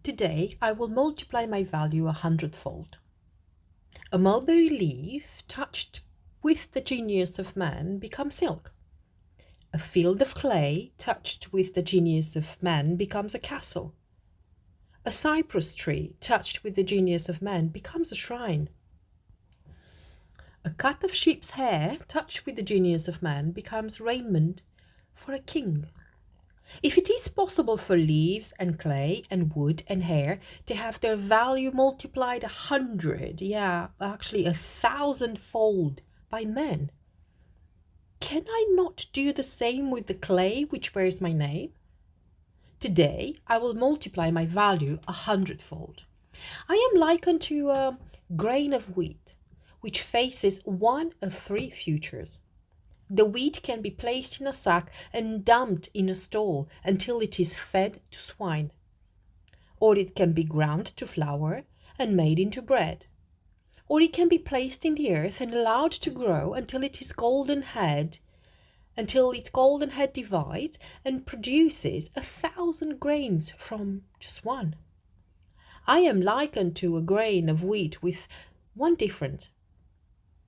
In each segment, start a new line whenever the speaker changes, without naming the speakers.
Today I will multiply my value 100-fold. A mulberry leaf touched with the genius of man becomes silk. A field of clay touched with the genius of man becomes a castle. A cypress tree touched with the genius of man becomes a shrine. A cut of sheep's hair touched with the genius of man becomes raiment for a king. If it is possible for leaves and clay and wood and hair to have their value multiplied 100, actually 1,000-fold by men, can I not do the same with the clay which bears my name? Today I will multiply my value 100-fold. I am likened to a grain of wheat which faces one of three futures. The wheat can be placed in a sack and dumped in a stall until it is fed to swine. Or it can be ground to flour and made into bread. Or it can be placed in the earth and allowed to grow until its golden head divides and produces 1,000 grains from just one. I am likened to a grain of wheat with one difference.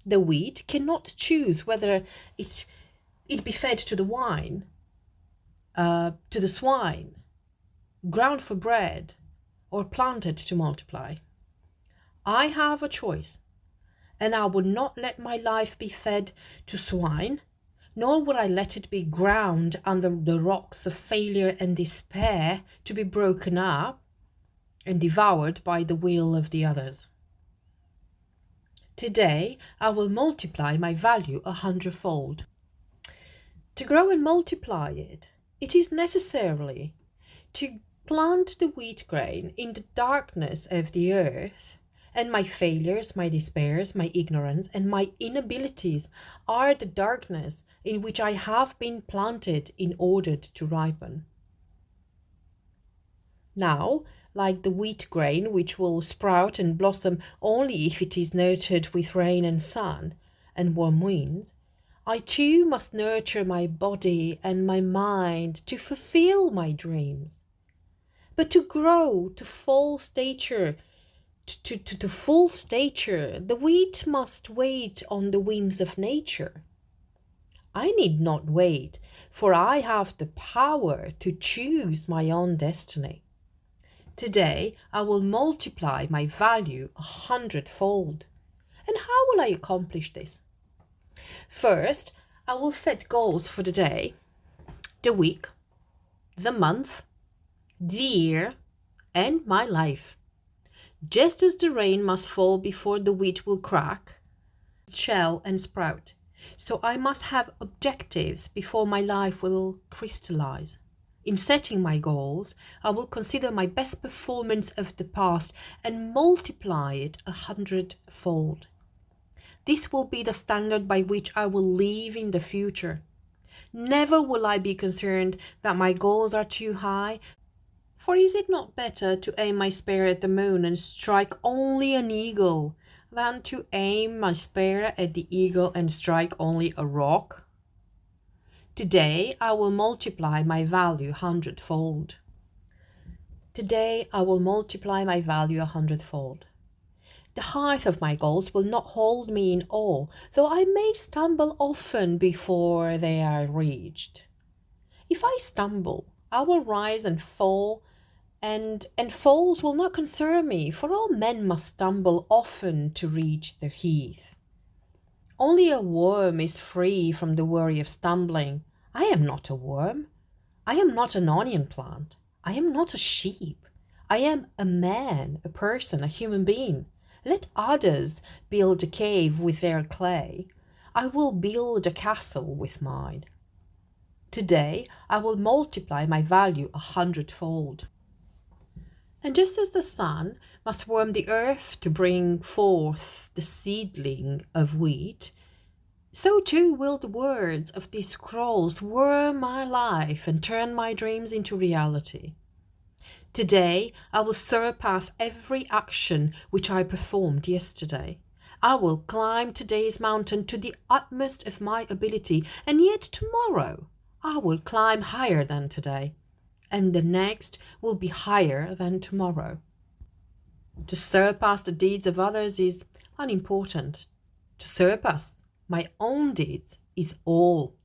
The wheat cannot choose whether it be fed to the to the swine, ground for bread, or planted to multiply. I have a choice, and I would not let my life be fed to swine, nor would I let it be ground under the rocks of failure and despair to be broken up and devoured by the will of the others. Today I will multiply my value 100-fold. To grow and multiply it, it is necessarily to plant the wheat grain in the darkness of the earth, and my failures, my despairs, my ignorance, and my inabilities are the darkness in which I have been planted in order to ripen. Now, like the wheat grain, which will sprout and blossom only if it is nurtured with rain and sun and warm winds, I too must nurture my body and my mind to fulfill my dreams. But to grow to full stature, to full stature, the wheat must wait on the whims of nature. I need not wait, for I have the power to choose my own destiny. Today I will multiply my value 100-fold. And how will I accomplish this? First, I will set goals for the day, the week, the month, the year, and my life. Just as the rain must fall before the wheat will crack, shell, and sprout, so I must have objectives before my life will crystallize. In setting my goals, I will consider my best performance of the past and multiply it 100-fold. This will be the standard by which I will live in the future. Never will I be concerned that my goals are too high, for is it not better to aim my spear at the moon and strike only an eagle than to aim my spear at the eagle and strike only a rock? Today I will multiply my value 100-fold. Today I will multiply my value 100-fold. The height of my goals will not hold me in awe, though I may stumble often before they are reached. If I stumble, I will rise and fall, and falls will not concern me, for all men must stumble often to reach the heath. Only a worm is free from the worry of stumbling. I am not a worm. I am not an onion plant. I am not a sheep. I am a man, a person, a human being. Let others build a cave with their clay. I will build a castle with mine. Today I will multiply my value 100-fold. And just as the sun must warm the earth to bring forth the seedling of wheat, so too will the words of these scrolls warm my life and turn my dreams into reality. Today I will surpass every action which I performed yesterday. I will climb today's mountain to the utmost of my ability, and yet tomorrow I will climb higher than today. and the next will be higher than tomorrow. To surpass the deeds of others is unimportant. To surpass my own deeds is all.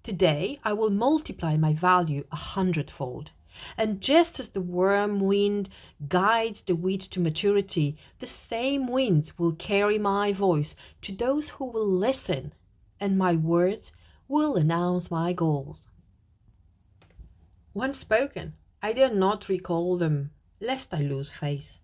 Today I will multiply my value 100-fold. And just as the warm wind guides the wheat to maturity, the same winds will carry my voice to those who will listen, and my words will announce my goals. Once spoken, I dare not recall them, lest I lose faith.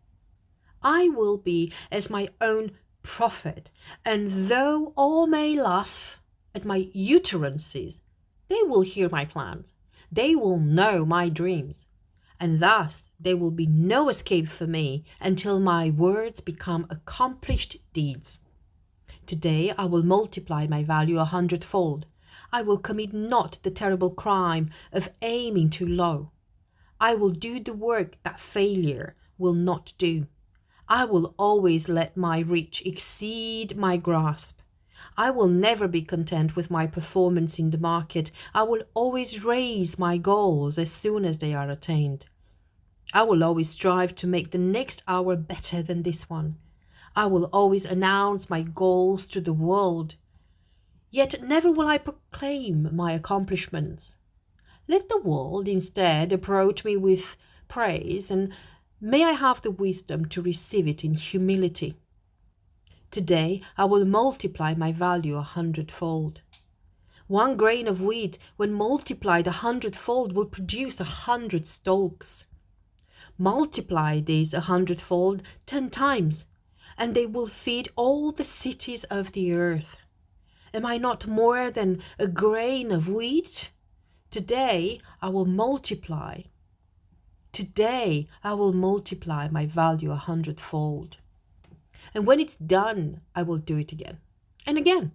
I will be as my own prophet, and though all may laugh at my utterances, they will hear my plans, they will know my dreams, and thus there will be no escape for me until my words become accomplished deeds. Today I will multiply my value 100-fold. I will commit not the terrible crime of aiming too low. I will do the work that failure will not do. I will always let my reach exceed my grasp. I will never be content with my performance in the market. I will always raise my goals as soon as they are attained. I will always strive to make the next hour better than this one. I will always announce my goals to the world. Yet never will I proclaim my accomplishments. Let the world instead approach me with praise, and may I have the wisdom to receive it in humility. Today I will multiply my value 100-fold. One grain of wheat, when multiplied 100-fold, will produce 100 stalks. Multiply these 100-fold 10 times, and they will feed all the cities of the earth. Am I not more than a grain of wheat? Today I will multiply. Today I will multiply my value 100-fold. And when it's done, I will do it again and again.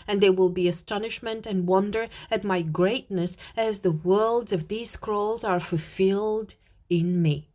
And there will be astonishment and wonder at my greatness as the words of these scrolls are fulfilled in me.